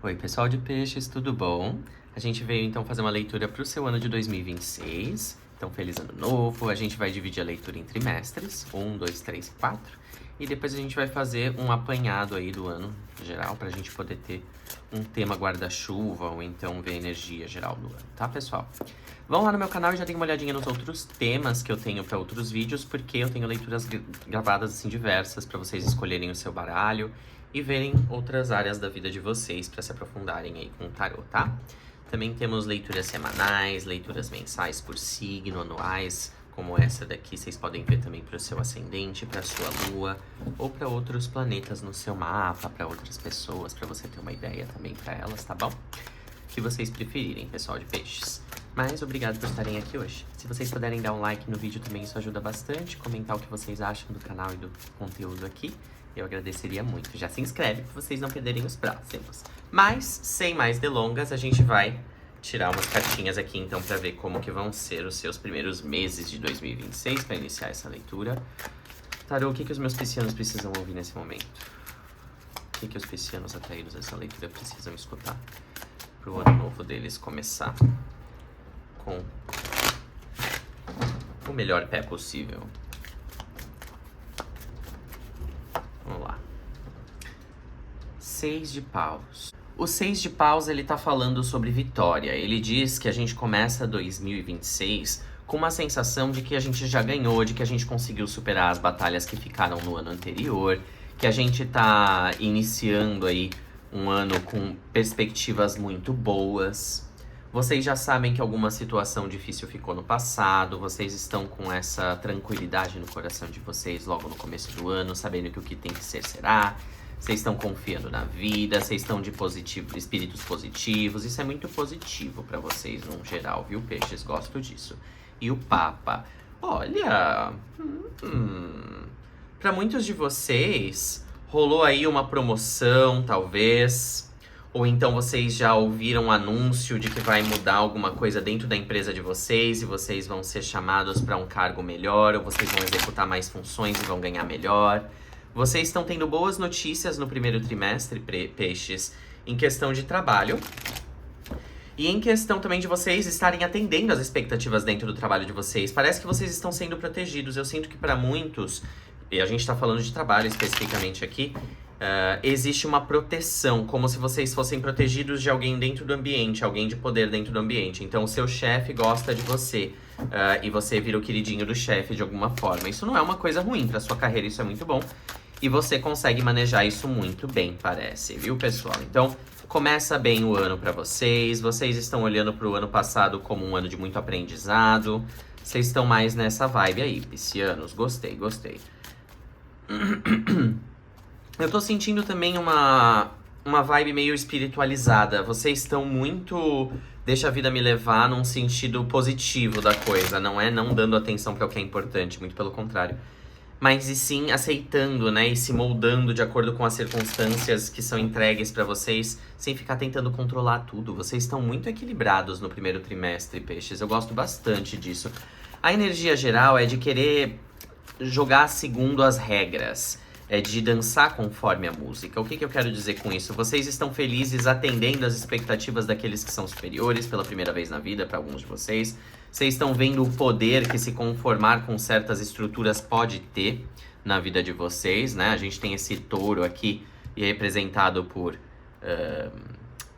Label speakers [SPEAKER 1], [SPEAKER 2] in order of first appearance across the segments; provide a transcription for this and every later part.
[SPEAKER 1] Oi, pessoal de peixes, tudo bom? A gente veio então fazer uma leitura para o seu ano de 2026. Então, feliz ano novo. A gente vai dividir a leitura em trimestres, 1, 2, 3 e 4. E depois a gente vai fazer um apanhado aí do ano geral, para a gente poder ter um tema guarda-chuva ou então ver a energia geral do ano, tá, pessoal? Vão lá no meu canal e já tem uma olhadinha nos outros temas que eu tenho para outros vídeos, porque eu tenho leituras gravadas assim diversas para vocês escolherem o seu baralho e verem outras áreas da vida de vocês para se aprofundarem aí com o tarô, tá? Também temos leituras semanais, leituras mensais por signo, anuais, como essa daqui, vocês podem ver também para o seu ascendente, para a sua lua, ou para outros planetas no seu mapa, para outras pessoas, para você ter uma ideia também para elas, tá bom? O que vocês preferirem, pessoal de peixes. Mas obrigado por estarem aqui hoje. Se vocês puderem dar um like no vídeo também, isso ajuda bastante. Comentar o que vocês acham do canal e do conteúdo aqui, eu agradeceria muito. Já se inscreve para vocês não perderem os próximos. Mas, sem mais delongas, a gente vai tirar umas cartinhas aqui então para ver como que vão ser os seus primeiros meses de 2026 para iniciar essa leitura. Tarô, o que os meus piscianos precisam ouvir nesse momento? O que os piscianos atraídos a essa leitura precisam escutar para o ano novo deles começar com o melhor pé possível? Vamos lá. 6 de paus. O 6 de paus, ele tá falando sobre vitória. Ele diz que a gente começa 2026 com uma sensação de que a gente já ganhou, de que a gente conseguiu superar as batalhas que ficaram no ano anterior, que a gente tá iniciando aí um ano com perspectivas muito boas. Vocês já sabem que alguma situação difícil ficou no passado, vocês estão com essa tranquilidade no coração de vocês logo no começo do ano, sabendo que o que tem que ser será. Vocês estão confiando na vida, vocês estão de espíritos positivos. Isso é muito positivo pra vocês, no geral, viu, peixes? Gosto disso. E o Papa? Olha, pra muitos de vocês, rolou aí uma promoção, talvez. Ou então vocês já ouviram um anúncio de que vai mudar alguma coisa dentro da empresa de vocês e vocês vão ser chamados para um cargo melhor, ou vocês vão executar mais funções e vão ganhar melhor. Vocês estão tendo boas notícias no primeiro trimestre, peixes, em questão de trabalho. E em questão também de vocês estarem atendendo às expectativas dentro do trabalho de vocês. Parece que vocês estão sendo protegidos. Eu sinto que para muitos, e a gente está falando de trabalho especificamente aqui, existe uma proteção, como se vocês fossem protegidos de alguém dentro do ambiente, alguém de poder dentro do ambiente. Então o seu chefe gosta de você, e você vira o queridinho do chefe de alguma forma. Isso não é uma coisa ruim para sua carreira, isso é muito bom. E você consegue manejar isso muito bem, parece, viu, pessoal? Então, começa bem o ano para vocês. Vocês estão olhando para o ano passado como um ano de muito aprendizado. Vocês estão mais nessa vibe aí, piscianos. Gostei, gostei. Eu tô sentindo também uma vibe meio espiritualizada. Vocês estão muito deixa a vida me levar num sentido positivo da coisa. Não é não dando atenção para o que é importante, muito pelo contrário. Mas e sim aceitando, né, e se moldando de acordo com as circunstâncias que são entregues pra vocês, sem ficar tentando controlar tudo. Vocês estão muito equilibrados no primeiro trimestre, peixes. Eu gosto bastante disso. A energia geral é de querer jogar segundo as regras, é de dançar conforme a música. O que eu quero dizer com isso? Vocês estão felizes atendendo às expectativas daqueles que são superiores pela primeira vez na vida, para alguns de vocês. Vocês estão vendo o poder que se conformar com certas estruturas pode ter na vida de vocês, né? A gente tem esse touro aqui representado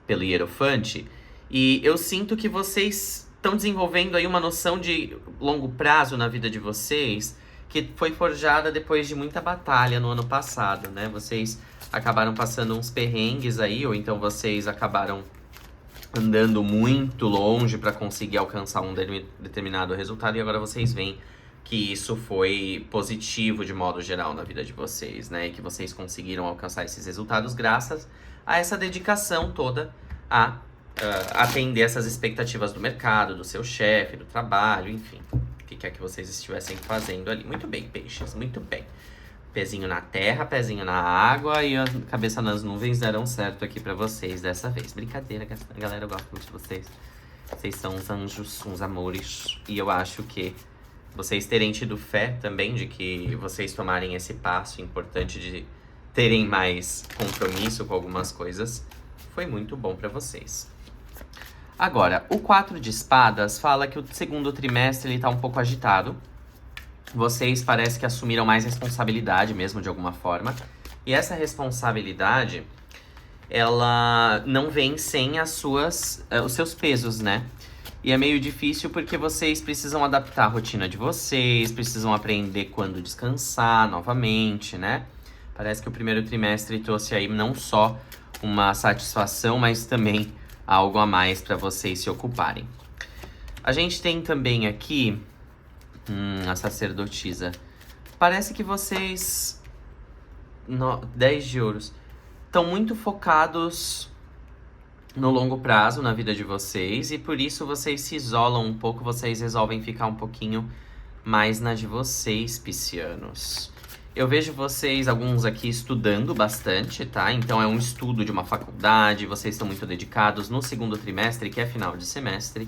[SPEAKER 1] pelo Hierofante. E eu sinto que vocês estão desenvolvendo aí uma noção de longo prazo na vida de vocês, que foi forjada depois de muita batalha no ano passado, né? Vocês acabaram passando uns perrengues aí, ou então vocês acabaram andando muito longe para conseguir alcançar um determinado resultado, e agora vocês veem que isso foi positivo de modo geral na vida de vocês, né? E que vocês conseguiram alcançar esses resultados graças a essa dedicação toda a atender essas expectativas do mercado, do seu chefe, do trabalho, enfim. O que quer que vocês estivessem fazendo ali. Muito bem, peixes, muito bem. Pezinho na terra, pezinho na água e a cabeça nas nuvens deram certo aqui pra vocês dessa vez. Brincadeira, galera, eu gosto muito de vocês. Vocês são uns anjos, uns amores. E eu acho que vocês terem tido fé também de que vocês tomarem esse passo importante de terem mais compromisso com algumas coisas foi muito bom para vocês. Agora, o 4 de espadas fala que o segundo trimestre ele tá um pouco agitado. Vocês parece que assumiram mais responsabilidade mesmo, de alguma forma. E essa responsabilidade, ela não vem sem os seus pesos, né? E é meio difícil porque vocês precisam adaptar a rotina de vocês, precisam aprender quando descansar novamente, né? Parece que o primeiro trimestre trouxe aí não só uma satisfação, mas também algo a mais para vocês se ocuparem. A gente tem também aqui a sacerdotisa. Parece que vocês... 10 de ouros. Estão muito focados no longo prazo na vida de vocês. E por isso vocês se isolam um pouco. Vocês resolvem ficar um pouquinho mais na de vocês, piscianos. Eu vejo vocês, alguns aqui, estudando bastante, tá? Então é um estudo de uma faculdade. Vocês estão muito dedicados no segundo trimestre, que é final de semestre.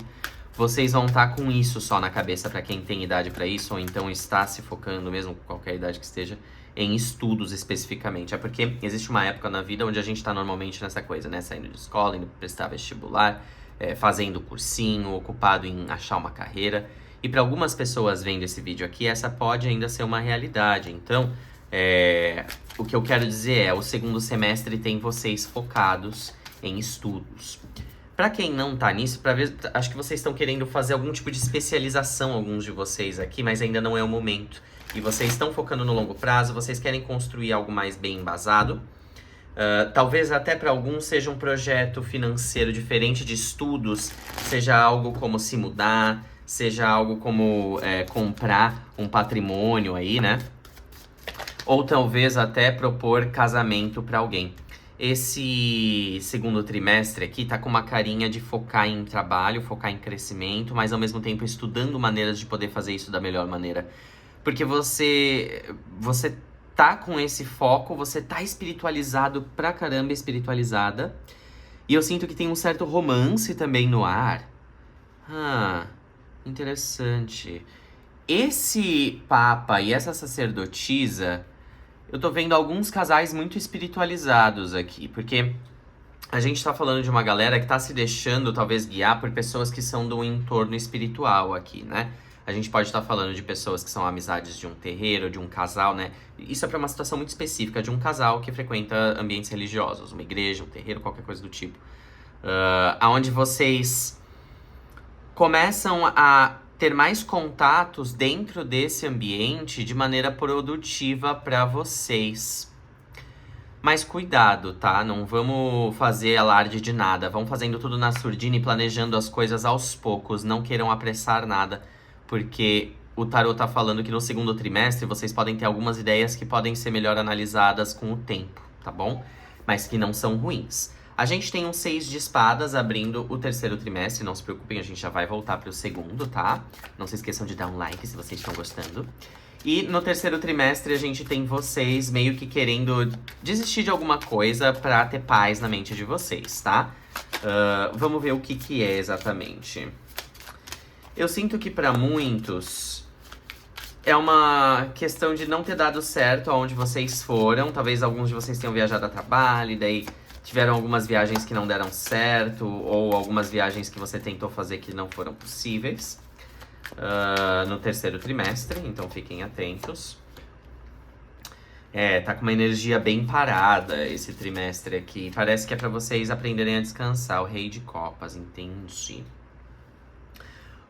[SPEAKER 1] Vocês vão estar com isso só na cabeça para quem tem idade para isso, ou então está se focando, mesmo com qualquer idade que esteja, em estudos especificamente. É porque existe uma época na vida onde a gente está normalmente nessa coisa, né? Saindo de escola, indo prestar vestibular, fazendo cursinho, ocupado em achar uma carreira. E para algumas pessoas vendo esse vídeo aqui, essa pode ainda ser uma realidade. Então, o que eu quero dizer o segundo semestre tem vocês focados em estudos. Pra quem não tá nisso, acho que vocês estão querendo fazer algum tipo de especialização, alguns de vocês aqui, mas ainda não é o momento. E vocês estão focando no longo prazo, vocês querem construir algo mais bem embasado. Talvez até para alguns seja um projeto financeiro diferente de estudos, seja algo como se mudar, seja algo como comprar um patrimônio aí, né? Ou talvez até propor casamento para alguém. Esse segundo trimestre aqui tá com uma carinha de focar em trabalho, focar em crescimento, mas ao mesmo tempo estudando maneiras de poder fazer isso da melhor maneira. Porque você tá com esse foco, você tá espiritualizado pra caramba, espiritualizada. E eu sinto que tem um certo romance também no ar. Interessante. Esse papa e essa sacerdotisa... Eu tô vendo alguns casais muito espiritualizados aqui, porque a gente tá falando de uma galera que tá se deixando, talvez, guiar por pessoas que são do entorno espiritual aqui, né? A gente pode estar falando de pessoas que são amizades de um terreiro, de um casal, né? Isso é pra uma situação muito específica de um casal que frequenta ambientes religiosos, uma igreja, um terreiro, qualquer coisa do tipo. Onde vocês começam a ter mais contatos dentro desse ambiente de maneira produtiva para vocês. Mas cuidado, tá? Não vamos fazer alarde de nada. Vão fazendo tudo na surdina e planejando as coisas aos poucos. Não queiram apressar nada, porque o tarot tá falando que no segundo trimestre vocês podem ter algumas ideias que podem ser melhor analisadas com o tempo, tá bom? Mas que não são ruins. A gente tem um 6 de espadas abrindo o terceiro trimestre. Não se preocupem, a gente já vai voltar pro segundo, tá? Não se esqueçam de dar um like se vocês estão gostando. E no terceiro trimestre a gente tem vocês meio que querendo desistir de alguma coisa pra ter paz na mente de vocês, tá? Vamos ver o que é exatamente. Eu sinto que pra muitos é uma questão de não ter dado certo aonde vocês foram. Talvez alguns de vocês tenham viajado a trabalho e daí... tiveram algumas viagens que não deram certo, ou algumas viagens que você tentou fazer que não foram possíveis no terceiro trimestre, então fiquem atentos. Tá com uma energia bem parada esse trimestre aqui. Parece que é pra vocês aprenderem a descansar. O Rei de Copas, entendi.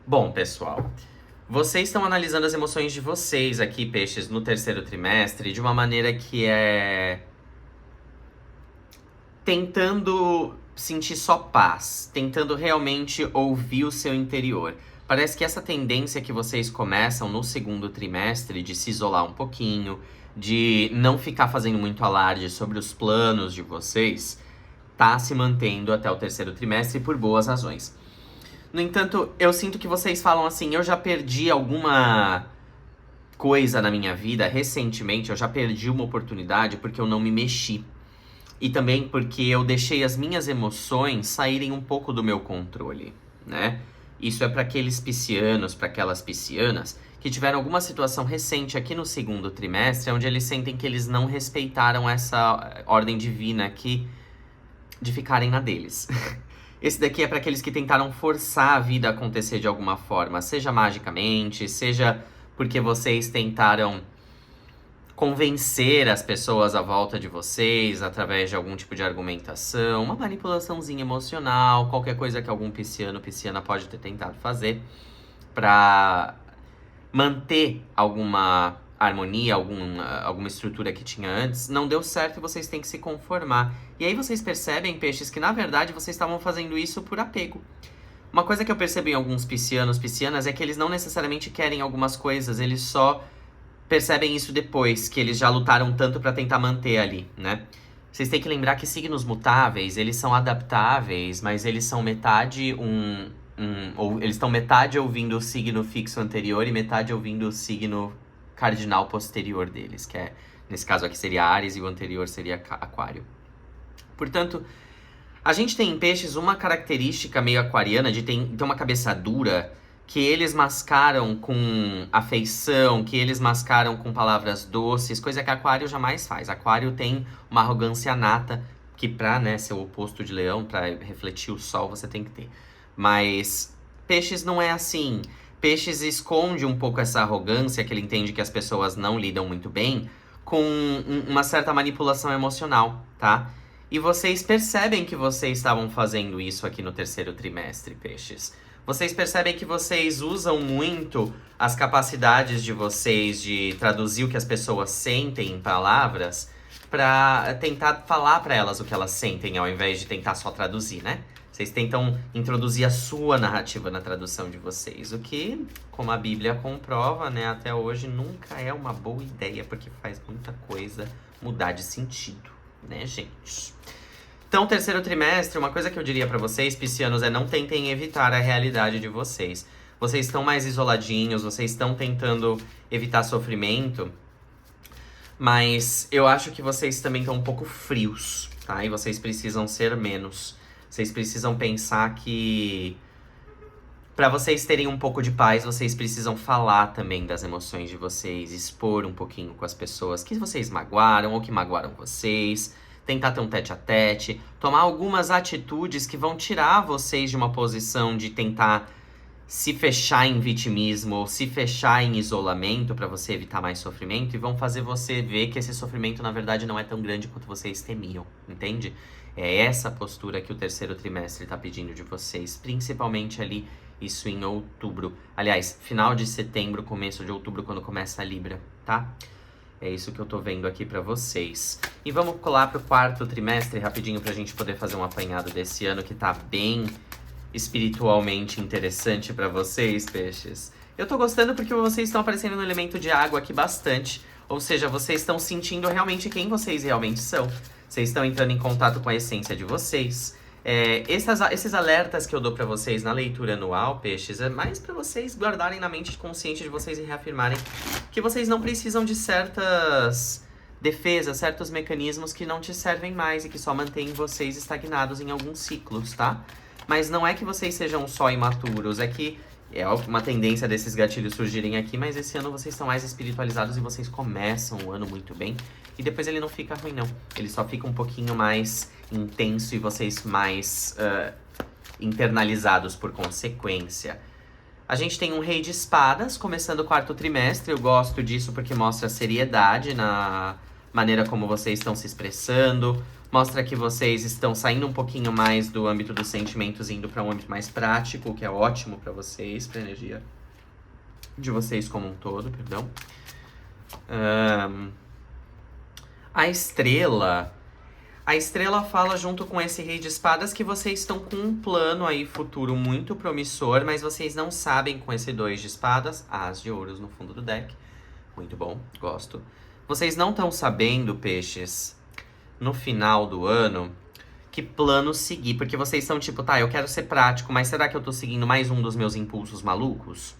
[SPEAKER 1] Bom, pessoal, vocês estão analisando as emoções de vocês aqui, peixes, no terceiro trimestre, de uma maneira que é... tentando sentir só paz, tentando realmente ouvir o seu interior. Parece que essa tendência que vocês começam no segundo trimestre de se isolar um pouquinho, de não ficar fazendo muito alarde sobre os planos de vocês, tá se mantendo até o terceiro trimestre por boas razões. No entanto, eu sinto que vocês falam assim, eu já perdi alguma coisa na minha vida recentemente, eu já perdi uma oportunidade porque eu não me mexi. E também porque eu deixei as minhas emoções saírem um pouco do meu controle, né? Isso é para aqueles piscianos, para aquelas piscianas que tiveram alguma situação recente aqui no segundo trimestre, onde eles sentem que eles não respeitaram essa ordem divina que de ficarem na deles. Esse daqui é para aqueles que tentaram forçar a vida a acontecer de alguma forma, seja magicamente, seja porque vocês tentaram convencer as pessoas à volta de vocês através de algum tipo de argumentação, uma manipulaçãozinha emocional, qualquer coisa que algum pisciano, pisciana pode ter tentado fazer para manter alguma harmonia, alguma estrutura que tinha antes, não deu certo e vocês têm que se conformar. E aí vocês percebem, peixes, que na verdade vocês estavam fazendo isso por apego. Uma coisa que eu percebo em alguns piscianos, piscianas, é que eles não necessariamente querem algumas coisas, eles só percebem isso depois, que eles já lutaram tanto pra tentar manter ali, né? Vocês têm que lembrar que signos mutáveis, eles são adaptáveis, mas eles são metade ou eles estão metade ouvindo o signo fixo anterior e metade ouvindo o signo cardinal posterior deles, que é, nesse caso aqui seria Áries e o anterior seria Aquário. Portanto, a gente tem em peixes uma característica meio aquariana de ter uma cabeça dura, que eles mascaram com afeição, que eles mascaram com palavras doces, coisa que Aquário jamais faz. Aquário tem uma arrogância nata, que pra, né, ser o oposto de Leão, pra refletir o sol, você tem que ter. Mas peixes não é assim. Peixes esconde um pouco essa arrogância, que ele entende que as pessoas não lidam muito bem, com uma certa manipulação emocional, tá? E vocês percebem que vocês estavam fazendo isso aqui no terceiro trimestre, peixes. Vocês percebem que vocês usam muito as capacidades de vocês de traduzir o que as pessoas sentem em palavras pra tentar falar pra elas o que elas sentem, ao invés de tentar só traduzir, né? Vocês tentam introduzir a sua narrativa na tradução de vocês, o que, como a Bíblia comprova, né, até hoje nunca é uma boa ideia, porque faz muita coisa mudar de sentido, né, gente? Então, terceiro trimestre, uma coisa que eu diria pra vocês, piscianos, é não tentem evitar a realidade de vocês. Vocês estão mais isoladinhos, vocês estão tentando evitar sofrimento, mas eu acho que vocês também estão um pouco frios, tá? E vocês precisam ser menos. Vocês precisam pensar que pra vocês terem um pouco de paz, vocês precisam falar também das emoções de vocês, expor um pouquinho com as pessoas que vocês magoaram ou que magoaram vocês, tentar ter um tete-a-tete, tomar algumas atitudes que vão tirar vocês de uma posição de tentar se fechar em vitimismo ou se fechar em isolamento pra você evitar mais sofrimento e vão fazer você ver que esse sofrimento na verdade não é tão grande quanto vocês temiam, entende? É essa postura que o terceiro trimestre tá pedindo de vocês, principalmente ali, isso em outubro. Aliás, final de setembro, começo de outubro, quando começa a Libra, tá? É isso que eu tô vendo aqui pra vocês. E vamos colar pro quarto trimestre rapidinho pra gente poder fazer um apanhado desse ano que tá bem espiritualmente interessante pra vocês, peixes. Eu tô gostando porque vocês estão aparecendo no elemento de água aqui bastante. Ou seja, vocês estão sentindo realmente quem vocês realmente são. Vocês estão entrando em contato com a essência de vocês. Esses alertas que eu dou pra vocês na leitura anual, peixes, é mais pra vocês guardarem na mente consciente de vocês e reafirmarem que vocês não precisam de certas defesas, certos mecanismos que não te servem mais e que só mantêm vocês estagnados em alguns ciclos, tá? Mas não é que vocês sejam só imaturos, é que é uma tendência desses gatilhos surgirem aqui, mas esse ano vocês estão mais espiritualizados e vocês começam o ano muito bem. E depois ele não fica ruim, não. Ele só fica um pouquinho mais intenso e vocês mais internalizados por consequência. A gente tem um Rei de Espadas começando o quarto trimestre. Eu gosto disso porque mostra seriedade na maneira como vocês estão se expressando. Mostra que vocês estão saindo um pouquinho mais do âmbito dos sentimentos, indo para um âmbito mais prático, o que é ótimo para vocês, para a energia de vocês como um todo, perdão. A estrela fala junto com esse Rei de Espadas que vocês estão com um plano aí futuro muito promissor, mas vocês não sabem com esse 2 de espadas, as de ouros no fundo do deck. Muito bom, gosto. Vocês não estão sabendo, peixes, no final do ano, que plano seguir. Porque vocês são tipo, tá, eu quero ser prático, mas será que eu tô seguindo mais um dos meus impulsos malucos?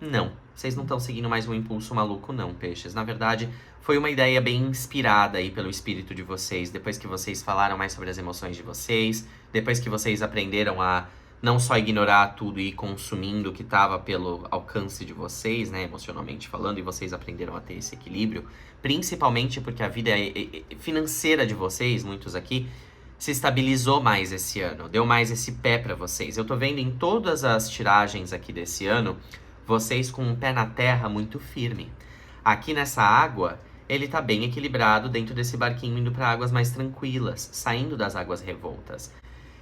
[SPEAKER 1] Não, vocês não estão seguindo mais um impulso maluco não, peixes. Na verdade, foi uma ideia bem inspirada aí pelo espírito de vocês. Depois que vocês falaram mais sobre as emoções de vocês, depois que vocês aprenderam a não só ignorar tudo e ir consumindo o que estava pelo alcance de vocês, né, emocionalmente falando, e vocês aprenderam a ter esse equilíbrio, principalmente porque a vida financeira de vocês, muitos aqui, se estabilizou mais esse ano, deu mais esse pé pra vocês. Eu tô vendo em todas as tiragens aqui desse ano, vocês com um pé na terra muito firme. Aqui nessa água, ele tá bem equilibrado dentro desse barquinho indo para águas mais tranquilas, saindo das águas revoltas.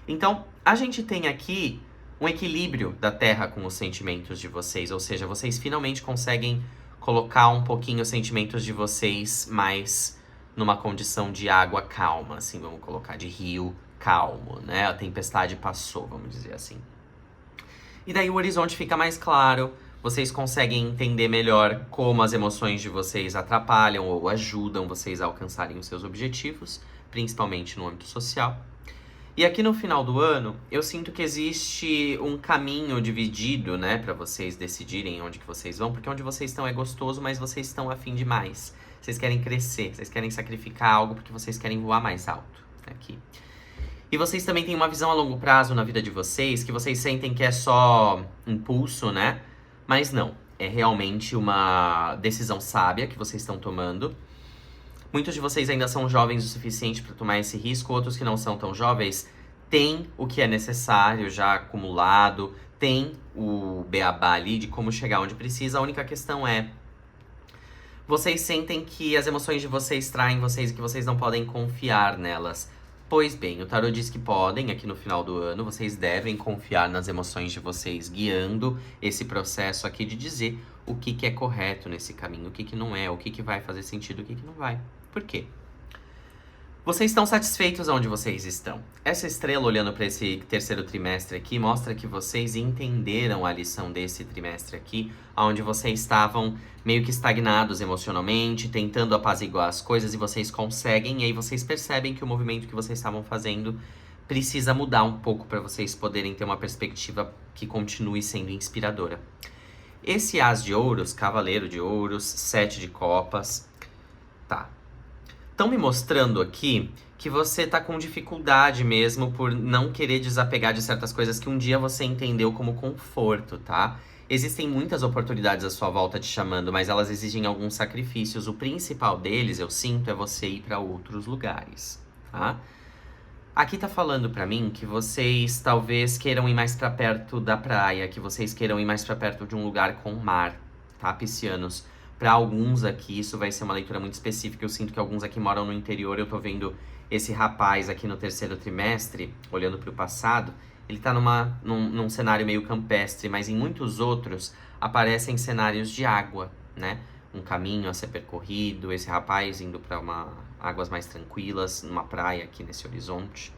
[SPEAKER 1] Então, a gente tem aqui um equilíbrio da terra com os sentimentos de vocês, ou seja, vocês finalmente conseguem colocar um pouquinho os sentimentos de vocês mais numa condição de água calma, assim, vamos colocar, de rio calmo, né? A tempestade passou, vamos dizer assim. E daí o horizonte fica mais claro, vocês conseguem entender melhor como as emoções de vocês atrapalham ou ajudam vocês a alcançarem os seus objetivos, principalmente no âmbito social. E aqui no final do ano, eu sinto que existe um caminho dividido, né, para vocês decidirem onde que vocês vão, porque onde vocês estão é gostoso, mas vocês estão afim de mais. Vocês querem crescer, vocês querem sacrificar algo porque vocês querem voar mais alto aqui. E vocês também têm uma visão a longo prazo na vida de vocês, que vocês sentem que é só impulso, né? Mas não, é realmente uma decisão sábia que vocês estão tomando. Muitos de vocês ainda são jovens o suficiente para tomar esse risco, outros que não são tão jovens têm o que é necessário já acumulado, tem o beabá ali de como chegar onde precisa. A única questão é, vocês sentem que as emoções de vocês traem vocês e que vocês não podem confiar nelas. Pois bem, o tarot diz que podem, aqui no final do ano, vocês devem confiar nas emoções de vocês, guiando esse processo aqui de dizer o que é correto nesse caminho, o que não é, o que vai fazer sentido, o que não vai. Por quê? Vocês estão satisfeitos onde vocês estão. Essa estrela olhando para esse terceiro trimestre aqui mostra que vocês entenderam a lição desse trimestre aqui, onde vocês estavam meio que estagnados emocionalmente, tentando apaziguar as coisas e vocês conseguem, e aí vocês percebem que o movimento que vocês estavam fazendo precisa mudar um pouco para vocês poderem ter uma perspectiva que continue sendo inspiradora. Esse As de Ouros, Cavaleiro de Ouros, Sete de Copas, tá. Estão me mostrando aqui que você tá com dificuldade mesmo por não querer desapegar de certas coisas que um dia você entendeu como conforto, tá? Existem muitas oportunidades à sua volta te chamando, mas elas exigem alguns sacrifícios. O principal deles, eu sinto, é você ir para outros lugares, tá? Aqui tá falando pra mim que vocês talvez queiram ir mais pra perto da praia, que vocês queiram ir mais pra perto de um lugar com mar, tá, piscianos? Para alguns aqui, isso vai ser uma leitura muito específica. Eu sinto que alguns aqui moram no interior. Eu tô vendo esse rapaz aqui no terceiro trimestre, olhando para o passado. Ele tá num cenário meio campestre, mas em muitos outros aparecem cenários de água, né? Um caminho a ser percorrido, esse rapaz indo para águas mais tranquilas, numa praia aqui nesse horizonte.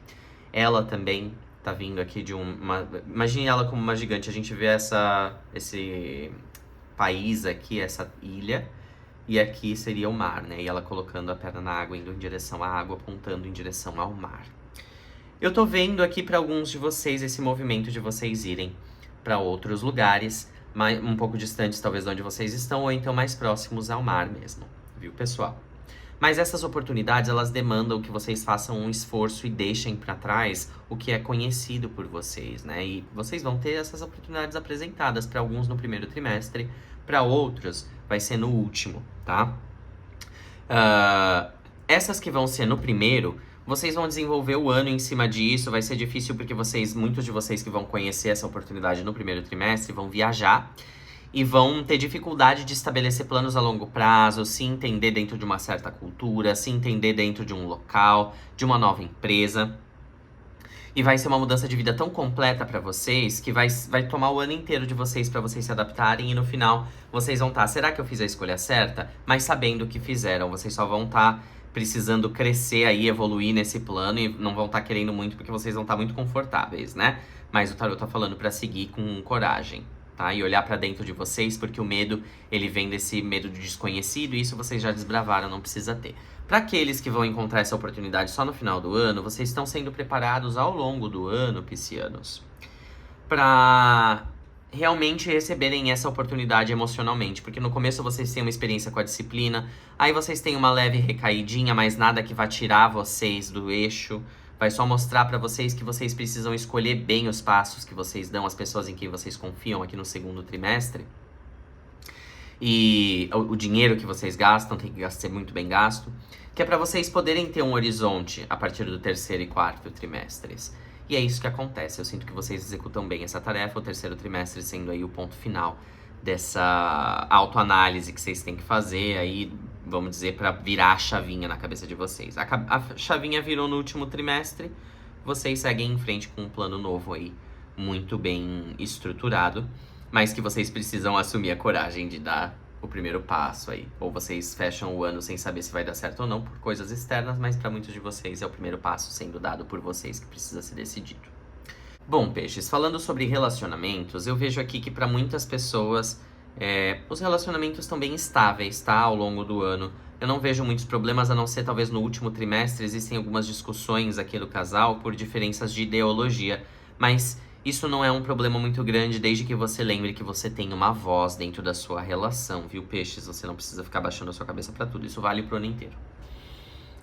[SPEAKER 1] Ela também tá vindo aqui de uma... Imagine ela como uma gigante. A gente vê esse país aqui, essa ilha, e aqui seria o mar, né? E ela colocando a perna na água, indo em direção à água, apontando em direção ao mar. Eu tô vendo aqui para alguns de vocês esse movimento de vocês irem para outros lugares, um pouco distantes talvez de onde vocês estão, ou então mais próximos ao mar mesmo, viu, pessoal? Mas essas oportunidades, elas demandam que vocês façam um esforço e deixem para trás o que é conhecido por vocês, né? E vocês vão ter essas oportunidades apresentadas para alguns no primeiro trimestre, para outros vai ser no último, tá? Essas que vão ser no primeiro, vocês vão desenvolver o ano em cima disso, vai ser difícil porque muitos de vocês que vão conhecer essa oportunidade no primeiro trimestre vão viajar, e vão ter dificuldade de estabelecer planos a longo prazo, se entender dentro de uma certa cultura, se entender dentro de um local, de uma nova empresa. E vai ser uma mudança de vida tão completa para vocês que vai tomar o ano inteiro de vocês para vocês se adaptarem, e no final vocês vão estar, será que eu fiz a escolha certa? Mas sabendo o que fizeram, vocês só vão estar precisando crescer aí, evoluir nesse plano, e não vão estar querendo muito porque vocês vão estar muito confortáveis, né? Mas o tarot tá falando para seguir com coragem, tá? E olhar pra dentro de vocês, porque o medo, ele vem desse medo de desconhecido, e isso vocês já desbravaram, não precisa ter. Para aqueles que vão encontrar essa oportunidade só no final do ano, vocês estão sendo preparados ao longo do ano, piscianos, para realmente receberem essa oportunidade emocionalmente, porque no começo vocês têm uma experiência com a disciplina, aí vocês têm uma leve recaidinha, mas nada que vá tirar vocês do eixo. Vai só mostrar pra vocês que vocês precisam escolher bem os passos que vocês dão às pessoas em quem vocês confiam aqui no segundo trimestre. E o dinheiro que vocês gastam tem que ser muito bem gasto, que é para vocês poderem ter um horizonte a partir do terceiro e quarto trimestres. E é isso que acontece. Eu sinto que vocês executam bem essa tarefa, o terceiro trimestre sendo aí o ponto final dessa autoanálise que vocês têm que fazer aí, vamos dizer, para virar a chavinha na cabeça de vocês. A chavinha virou no último trimestre, vocês seguem em frente com um plano novo aí, muito bem estruturado, mas que vocês precisam assumir a coragem de dar o primeiro passo aí. Ou vocês fecham o ano sem saber se vai dar certo ou não por coisas externas, mas para muitos de vocês é o primeiro passo sendo dado por vocês que precisa ser decidido. Bom, peixes, falando sobre relacionamentos, eu vejo aqui que para muitas pessoas os relacionamentos estão bem estáveis, tá? Ao longo do ano. Eu não vejo muitos problemas, a não ser talvez no último trimestre existem algumas discussões aqui do casal por diferenças de ideologia, mas isso não é um problema muito grande, desde que você lembre que você tem uma voz dentro da sua relação, viu, peixes? Você não precisa ficar baixando a sua cabeça pra tudo, isso vale pro ano inteiro.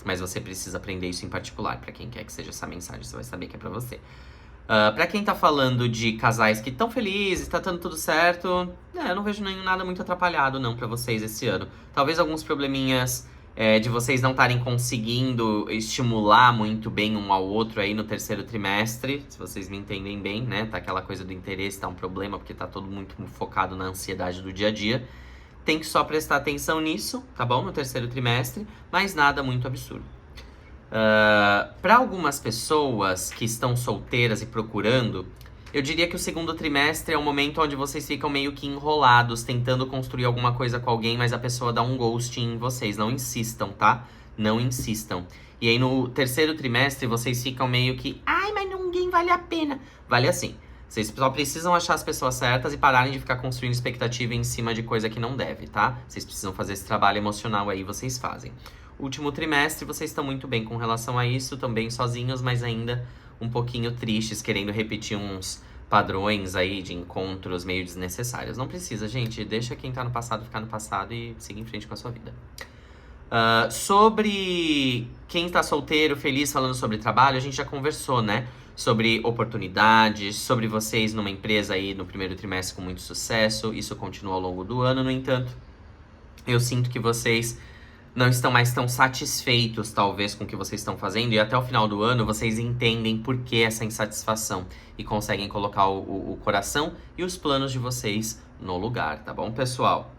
[SPEAKER 1] Mas você precisa aprender isso em particular, pra quem quer que seja essa mensagem, você vai saber que é pra você. Pra quem tá falando de casais que estão felizes, tá dando tudo certo, eu não vejo nada muito atrapalhado não pra vocês esse ano. Talvez alguns probleminhas de vocês não estarem conseguindo estimular muito bem um ao outro aí no terceiro trimestre, se vocês me entendem bem, né? Tá aquela coisa do interesse, tá um problema, porque tá todo muito focado na ansiedade do dia a dia. Tem que só prestar atenção nisso, tá bom? No terceiro trimestre, mas nada muito absurdo. Para algumas pessoas que estão solteiras e procurando, eu diria que o segundo trimestre é o momento onde vocês ficam meio que enrolados, tentando construir alguma coisa com alguém, mas a pessoa dá um ghosting em vocês. Não insistam, tá? Não insistam. E aí no terceiro trimestre vocês ficam meio que, ai, mas ninguém vale a pena. Vale assim. Vocês só precisam achar as pessoas certas e pararem de ficar construindo expectativa em cima de coisa que não deve, tá? Vocês precisam fazer esse trabalho emocional aí, vocês fazem. Último trimestre, vocês estão muito bem com relação a isso, também sozinhos, mas ainda um pouquinho tristes, querendo repetir uns padrões aí de encontros meio desnecessários. Não precisa, gente. Deixa quem tá no passado ficar no passado e seguir em frente com a sua vida. Sobre quem tá solteiro, feliz, falando sobre trabalho, a gente já conversou, né? Sobre oportunidades, sobre vocês numa empresa aí no primeiro trimestre com muito sucesso. Isso continua ao longo do ano, no entanto, eu sinto que vocês não estão mais tão satisfeitos, talvez, com o que vocês estão fazendo. E até o final do ano, vocês entendem por que essa insatisfação. E conseguem colocar o coração e os planos de vocês no lugar, tá bom, pessoal?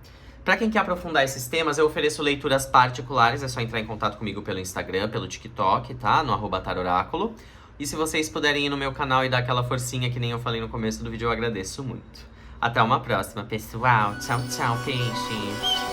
[SPEAKER 1] Pra quem quer aprofundar esses temas, eu ofereço leituras particulares. É só entrar em contato comigo pelo Instagram, pelo TikTok, tá? No @taroráculo. E se vocês puderem ir no meu canal e dar aquela forcinha que nem eu falei no começo do vídeo, eu agradeço muito. Até uma próxima, pessoal. Tchau, tchau, peixes.